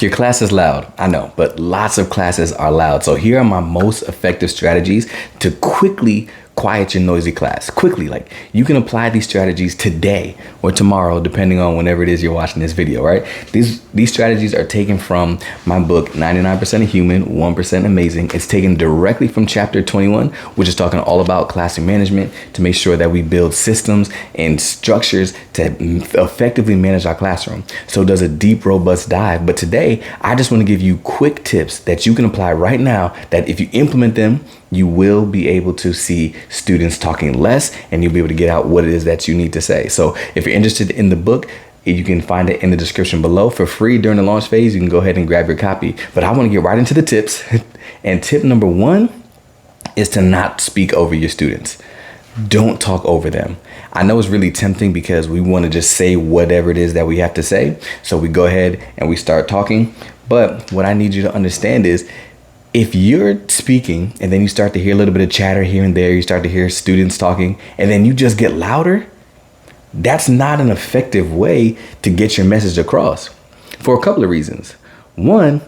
Your class is loud, I know, but lots of classes are loud. So here are my most effective strategies to quickly quiet your noisy class. Quickly, like you can apply these strategies today or tomorrow, depending on whenever it is you're watching this video, right? These strategies are taken from my book, 99% Human, 1% Amazing. It's taken directly from chapter 21, which is talking all about classroom management to make sure that we build systems and structures to effectively manage our classroom. So it does a deep, robust dive. But today, I just want to give you quick tips that you can apply right now that if you implement them, you will be able to see students talking less and you'll be able to get out what it is that you need to say. So if you're interested in the book, you can find it in the description below for free during the launch phase. You can go ahead and grab your copy. But I want to get right into the tips. And tip number one is to not speak over your students. Don't talk over them. I know it's really tempting because we want to just say whatever it is that we have to say. So we go ahead and we start talking. But what I need you to understand is if you're speaking and then you start to hear a little bit of chatter here and there, you start to hear students talking, and then you just get louder, that's not an effective way to get your message across for a couple of reasons. One,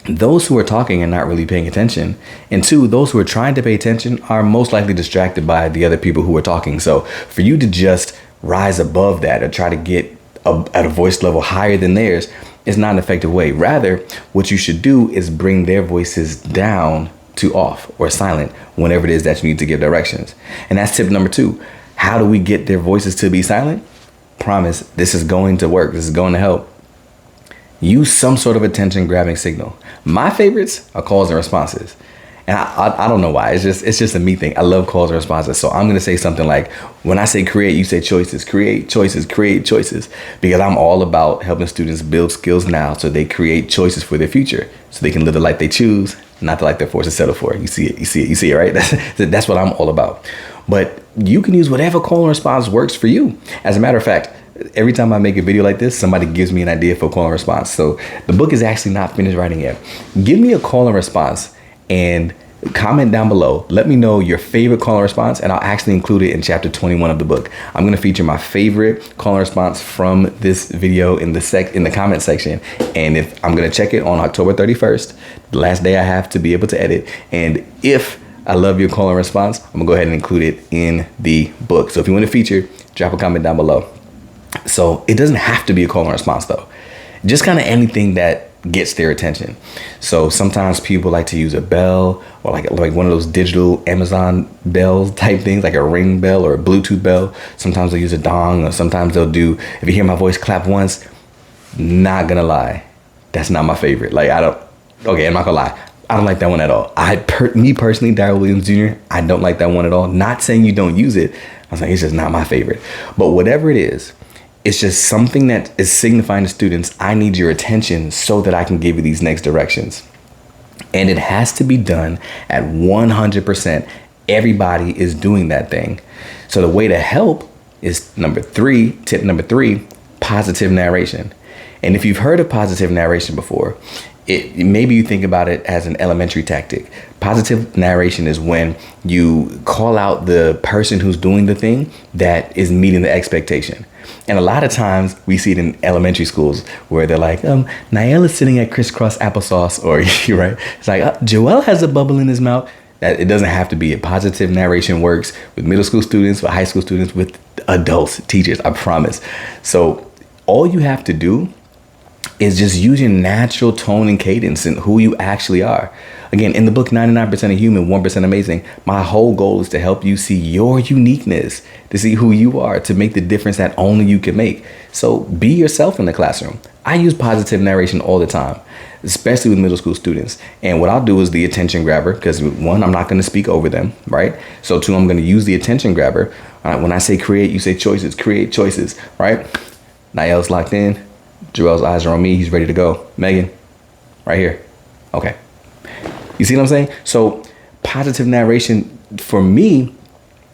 those who are talking are not really paying attention. And two, those who are trying to pay attention are most likely distracted by the other people who are talking. So for you to just rise above that or try to get at a voice level higher than theirs is not an effective way. Rather, what you should do is bring their voices down to off or silent whenever it is that you need to give directions. And that's tip number two. How do we get their voices to be silent? Promise, this is going to work. This is going to help. Use some sort of attention grabbing signal. My favorites are calls and responses. And I don't know why. It's just a me thing. I love calls and responses. So I'm going to say something like, when I say create, you say choices, create choices, create choices. Because I'm all about helping students build skills now so they create choices for their future. So they can live the life they choose, not the life they're forced to settle for. You see it, right? That's what I'm all about. But you can use whatever call and response works for you. As a matter of fact, every time I make a video like this, somebody gives me an idea for a call and response. So the book is actually not finished writing yet. Give me a call and response and comment down below. Let me know your favorite call and response, and I'll actually include it in chapter 21 of the book. I'm going to feature my favorite call and response from this video in the comment section. And if I'm going to check it on October 31st, the last day I have to be able to edit. And if I love your call and response, I'm gonna go ahead and include it in the book. So if you want to feature, drop a comment down below. So it doesn't have to be a call and response though. Just kind of anything that gets their attention. So sometimes people like to use a bell or like one of those digital Amazon bells type things, like a ring bell or a Bluetooth bell. Sometimes they'll use a dong, or sometimes they'll do, if you hear my voice clap once, not gonna lie, that's not my favorite. I'm not gonna lie. I don't like that one at all. Me personally, Daryl Williams Jr., I don't like that one at all. Not saying you don't use it. I was like, it's just not my favorite. But whatever it is, it's just something that is signifying to students, I need your attention so that I can give you these next directions. And it has to be done at 100%. Everybody is doing that thing. So the way to help is tip number three, positive narration. And if you've heard of positive narration before, maybe you think about it as an elementary tactic. Positive narration is when you call out the person who's doing the thing that is meeting the expectation. And a lot of times we see it in elementary schools where they're like, Niall is sitting at crisscross applesauce, or right? It's like, Joel has a bubble in his mouth. That it doesn't have to be. A positive narration works with middle school students, with high school students, with adults, teachers, I promise. So all you have to do is just use your natural tone and cadence and who you actually are. Again, in the book, 99% Human, 1% Amazing, my whole goal is to help you see your uniqueness, to see who you are, to make the difference that only you can make. So be yourself in the classroom. I use positive narration all the time, especially with middle school students. And what I'll do is the attention grabber, because one, I'm not going to speak over them, right? So two, I'm going to use the attention grabber. When I say create, you say choices, create choices, right? Niall's locked in. Joel's eyes are on me. He's ready to go. Megan, right here. Okay. You see what I'm saying? So positive narration for me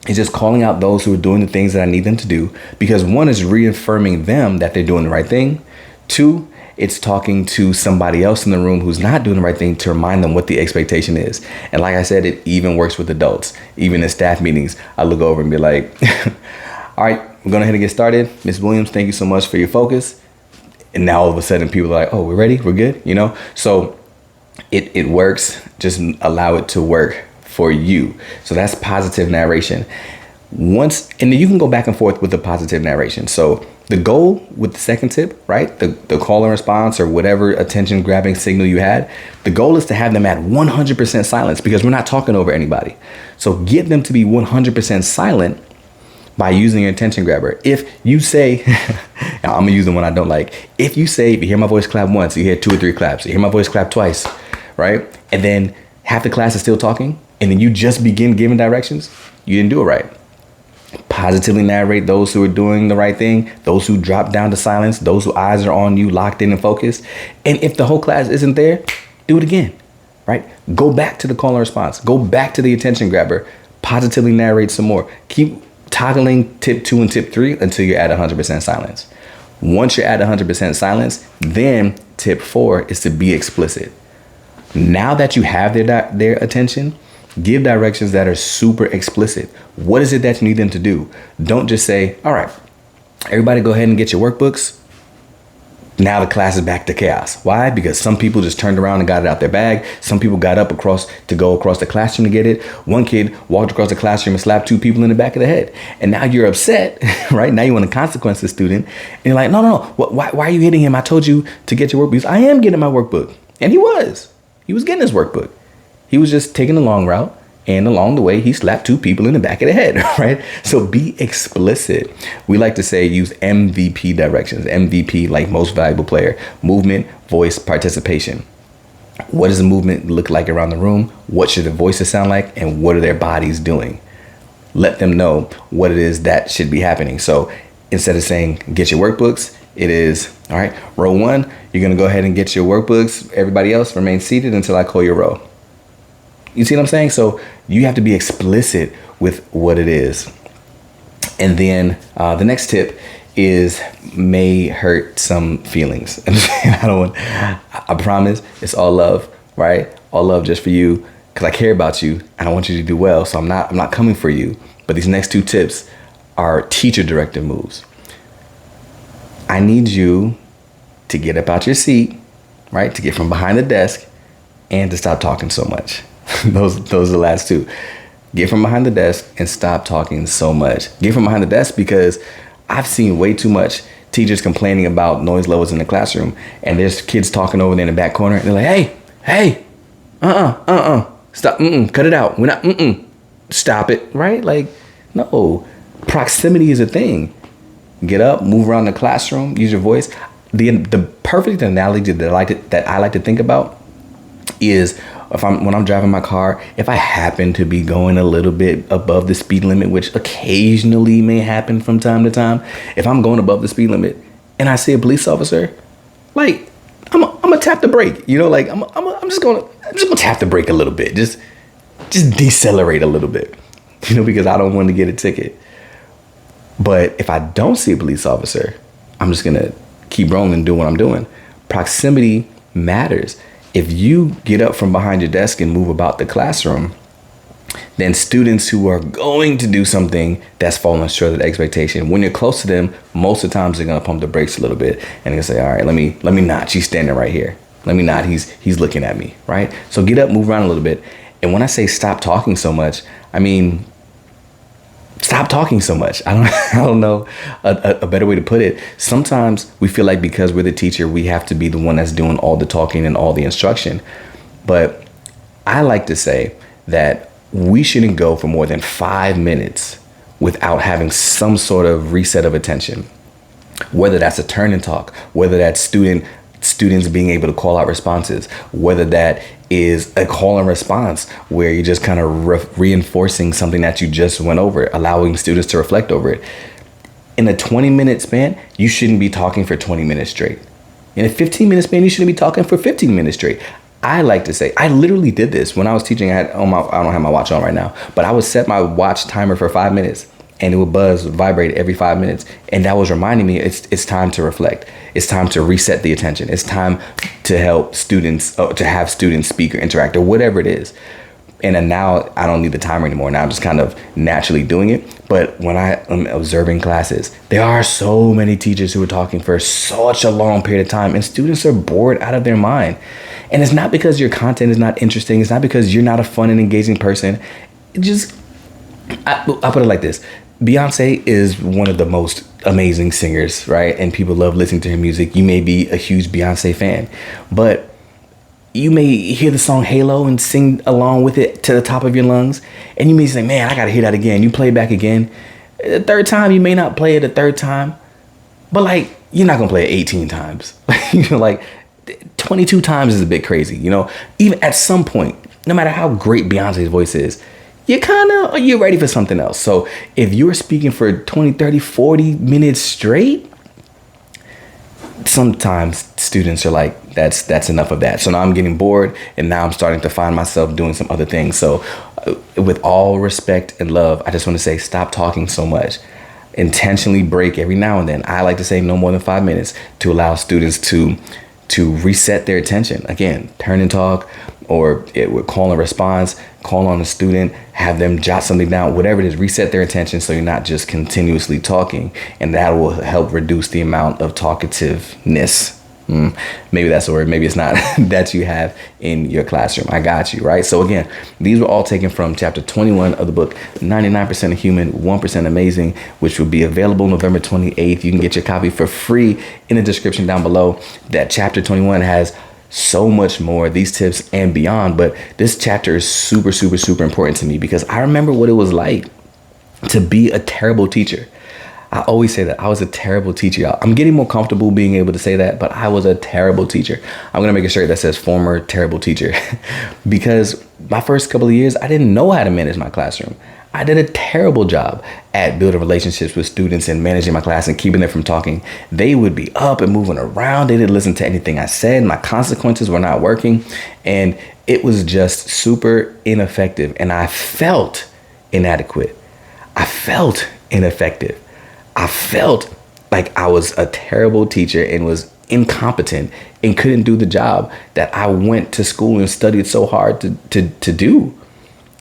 is just calling out those who are doing the things that I need them to do, because one is reaffirming them that they're doing the right thing. Two, it's talking to somebody else in the room who's not doing the right thing to remind them what the expectation is. And like I said, it even works with adults. Even in staff meetings, I look over and be like, all right, we're going ahead and get started. Ms. Williams, thank you so much for your focus. And now all of a sudden people are like, oh, we're ready, we're good, you know? So it works. Just allow it to work for you. So that's positive narration. And then you can go back and forth with the positive narration. So the goal with the second tip, right? The call and response or whatever attention grabbing signal you had, the goal is to have them at 100% silence, because we're not talking over anybody. So get them to be 100% silent by using your attention grabber. If you say, I'm gonna use the one I don't like. If you hear my voice clap once, you hear 2 or 3 claps, you hear my voice clap twice, right? And then half the class is still talking, and then you just begin giving directions, you didn't do it right. Positively narrate those who are doing the right thing, those who drop down to silence, those whose eyes are on you, locked in and focused. And if the whole class isn't there, do it again, right? Go back to the call and response. Go back to the attention grabber. Positively narrate some more. Keep toggling tip 2 and tip 3 until you're at 100% silence. Once you're at 100% silence, then tip 4 is to be explicit. Now that you have their attention, give directions that are super explicit. What is it that you need them to do? Don't just say, all right, everybody go ahead and get your workbooks. Now the class is back to chaos. Why? Because some people just turned around and got it out their bag. Some people got up to go across the classroom to get it. One kid walked across the classroom and slapped 2 people in the back of the head. And now you're upset, right? Now you want to consequence the student. And you're like, no. Why are you hitting him? I told you to get your workbooks. I am getting my workbook. And he was getting his workbook. He was just taking the long route. And along the way, he slapped 2 people in the back of the head, right? So be explicit. We like to say use MVP directions. MVP, like most valuable player. Movement, voice, participation. What does the movement look like around the room? What should the voices sound like? And what are their bodies doing? Let them know what it is that should be happening. So instead of saying, get your workbooks, it is, all right, row 1, you're going to go ahead and get your workbooks. Everybody else remain seated until I call your row. You see what I'm saying? So you have to be explicit with what it is. And then the next tip is may hurt some feelings. I promise it's all love, right? All love just for you, because I care about you. I want you to do well. So I'm not coming for you. But these next 2 tips are teacher directive moves. I need you to get up out your seat, right? To get from behind the desk and to stop talking so much. Those are the last 2. Get from behind the desk and stop talking so much. Get from behind the desk, because I've seen way too much teachers complaining about noise levels in the classroom, and there's kids talking over there in the back corner, and they're like, hey, stop, cut it out. We're not, stop it, right? Like, no, proximity is a thing. Get up, move around the classroom, use your voice. The perfect analogy that I like to think about is when I'm driving my car, if I happen to be going a little bit above the speed limit, which occasionally may happen from time to time, if I'm going above the speed limit and I see a police officer, like I'm gonna tap the brake, you know, like I'm just gonna tap the brake a little bit, just decelerate a little bit, you know, because I don't want to get a ticket. But if I don't see a police officer, I'm just gonna keep rolling and do what I'm doing. Proximity matters. If you get up from behind your desk and move about the classroom, then students who are going to do something that's falling short of the expectation, when you're close to them, most of the times they're gonna pump the brakes a little bit and they're gonna say, all right, let me not. She's standing right here. Let me not. He's looking at me, right? So get up, move around a little bit. And when I say stop talking so much, I mean stop talking so much. I don't know a better way to put it. Sometimes we feel like because we're the teacher, we have to be the one that's doing all the talking and all the instruction. But I like to say that we shouldn't go for more than 5 minutes without having some sort of reset of attention. Whether that's a turn and talk, whether that's students being able to call out responses, whether that is a call and response where you're just kind of reinforcing something that you just went over, allowing students to reflect over it. In a 20-minute span, you shouldn't be talking for 20 minutes straight. In a 15-minute span, you shouldn't be talking for 15 minutes straight. I like to say, I literally did this when I was teaching. I don't have my watch on right now, but I would set my watch timer for 5 minutes. And it would vibrate every 5 minutes. And that was reminding me it's time to reflect. It's time to reset the attention. It's time to help students, to have students speak or interact or whatever it is. And then now I don't need the timer anymore. Now I'm just kind of naturally doing it. But when I am observing classes, there are so many teachers who are talking for such a long period of time, and students are bored out of their mind. And it's not because your content is not interesting. It's not because you're not a fun and engaging person. It just, I'll put it like this. Beyonce is one of the most amazing singers, right? And people love listening to her music. You may be a huge Beyonce fan, but you may hear the song Halo and sing along with it to the top of your lungs. And you may say, man, I got to hear that again. You play it back again. The third time, you may not play it a third time, but like, you're not going to play it 18 times. Like 22 times is a bit crazy. Even at some point, no matter how great Beyonce's voice is, you're ready for something else. So if you're speaking for 20, 30, 40 minutes straight, sometimes students are like, that's enough of that. So now I'm getting bored, and now I'm starting to find myself doing some other things. So with all respect and love, I just want to say, stop talking so much. Intentionally break every now and then. I like to say no more than 5 minutes to allow students to reset their attention. Again, turn and talk, or it would call and response, call on a student, have them jot something down, whatever it is, reset their attention so you're not just continuously talking, and that will help reduce the amount of talkativeness. Maybe that's the word, maybe it's not, that you have in your classroom. I got you, right? So again, these were all taken from chapter 21 of the book, 99% Human, 1% Amazing, which will be available November 28th. You can get your copy for free in the description down below. That chapter 21 has so much more, these tips and beyond, but this chapter is super, super, super important to me because I remember what it was like to be a terrible teacher. I always say that I was a terrible teacher, y'all. I'm getting more comfortable being able to say that, but I was a terrible teacher. I'm going to make a shirt that says former terrible teacher because my first couple of years, I didn't know how to manage my classroom. I did a terrible job at building relationships with students and managing my class and keeping them from talking. They would be up and moving around. They didn't listen to anything I said. My consequences were not working. And it was just super ineffective. And I felt inadequate. I felt ineffective. I felt like I was a terrible teacher and was incompetent and couldn't do the job that I went to school and studied so hard to do.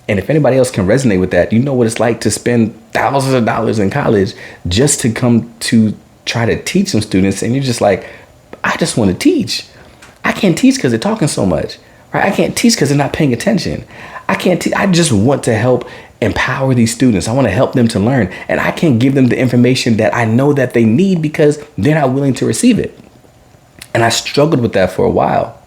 And if anybody else can resonate with that, you know what it's like to spend thousands of dollars in college just to come to try to teach some students. And you're just like, I just want to teach. I can't teach because they're talking so much, right? I can't teach because they're not paying attention. I can't teach. I just want to help empower these students. I want to help them to learn. And I can't give them the information that I know that they need because they're not willing to receive it. And I struggled with that for a while.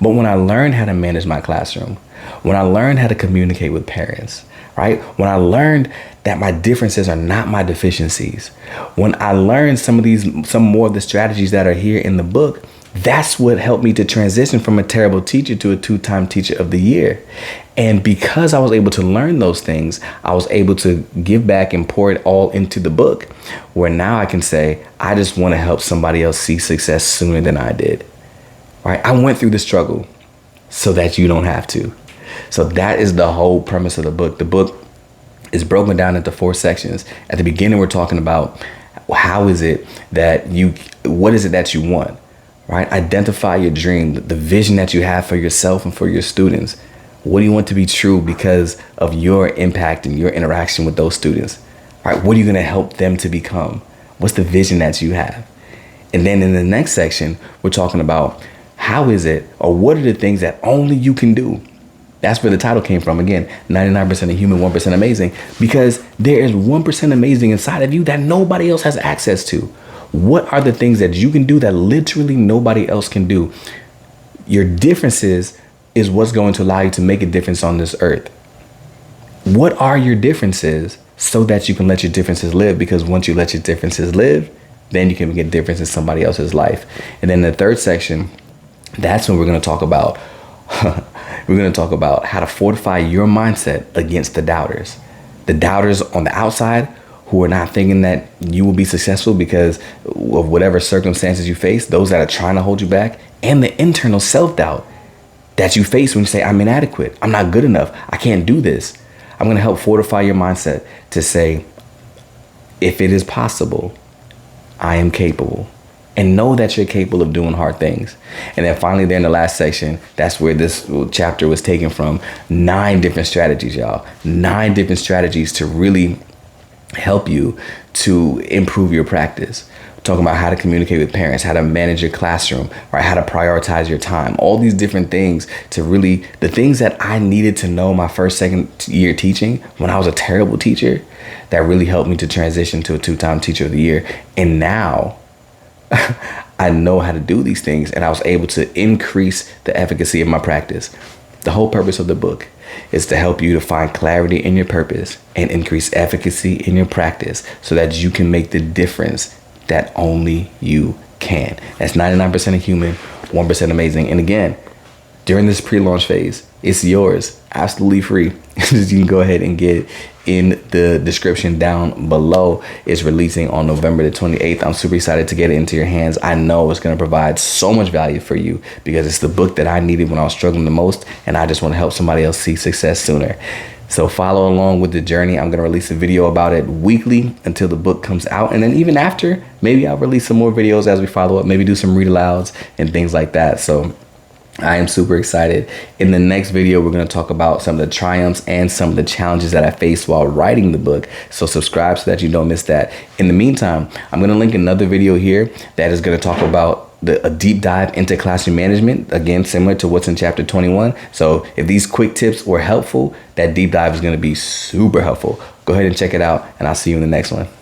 But when I learned how to manage my classroom, when I learned how to communicate with parents, right? When I learned that my differences are not my deficiencies, when I learned some more of the strategies that are here in the book, that's what helped me to transition from a terrible teacher to a 2-time teacher of the year. And because I was able to learn those things, I was able to give back and pour it all into the book, where now I can say, I just want to help somebody else see success sooner than I did, right? I went through the struggle so that you don't have to. So that is the whole premise of the book. The book is broken down into 4 sections. At the beginning, we're talking about what is it that you want, right? Identify your dream, the vision that you have for yourself and for your students. What do you want to be true because of your impact and your interaction with those students, right? What are you going to help them to become? What's the vision that you have? And then in the next section, we're talking about how is it, or what are the things that only you can do? That's where the title came from. Again, 99% Human, 1% Amazing, because there is 1% amazing inside of you that nobody else has access to. What are the things that you can do that literally nobody else can do? Your differences is what's going to allow you to make a difference on this earth. What are your differences so that you can let your differences live? Because once you let your differences live, then you can make a difference in somebody else's life. And then the third section, that's when we're going to talk about how to fortify your mindset against the doubters. The doubters on the outside who are not thinking that you will be successful because of whatever circumstances you face, those that are trying to hold you back, and the internal self-doubt that you face when you say, I'm inadequate, I'm not good enough, I can't do this. I'm going to help fortify your mindset to say, if it is possible, I am capable. and know that you're capable of doing hard things. And then finally, there in the last section, that's where this chapter was taken from. 9 different strategies, y'all. 9 different strategies to really help you to improve your practice. Talking about how to communicate with parents, how to manage your classroom, right? How to prioritize your time, all these different things to really, the things that I needed to know my first, second year teaching when I was a terrible teacher, that really helped me to transition to a 2-time teacher of the year. And now I know how to do these things, and I was able to increase the efficacy of my practice. The whole purpose of the book is to help you to find clarity in your purpose and increase efficacy in your practice so that you can make the difference that only you can. That's 99% of human, 1% amazing. And again, during this pre-launch phase, it's yours, absolutely free. You can go ahead and get it in the description down below. It's releasing on November the 28th. I'm super excited to get it into your hands. I know it's going to provide so much value for you because it's the book that I needed when I was struggling the most, and I just want to help somebody else see success sooner. So follow along with the journey. I'm going to release a video about it weekly until the book comes out. And then even after, maybe I'll release some more videos as we follow up, maybe do some read alouds and things like that. So I am super excited. In the next video, we're going to talk about some of the triumphs and some of the challenges that I faced while writing the book. So subscribe so that you don't miss that. In the meantime, I'm going to link another video here that is going to talk about a deep dive into classroom management, again, similar to what's in chapter 21. So if these quick tips were helpful, that deep dive is going to be super helpful. Go ahead and check it out, and I'll see you in the next one.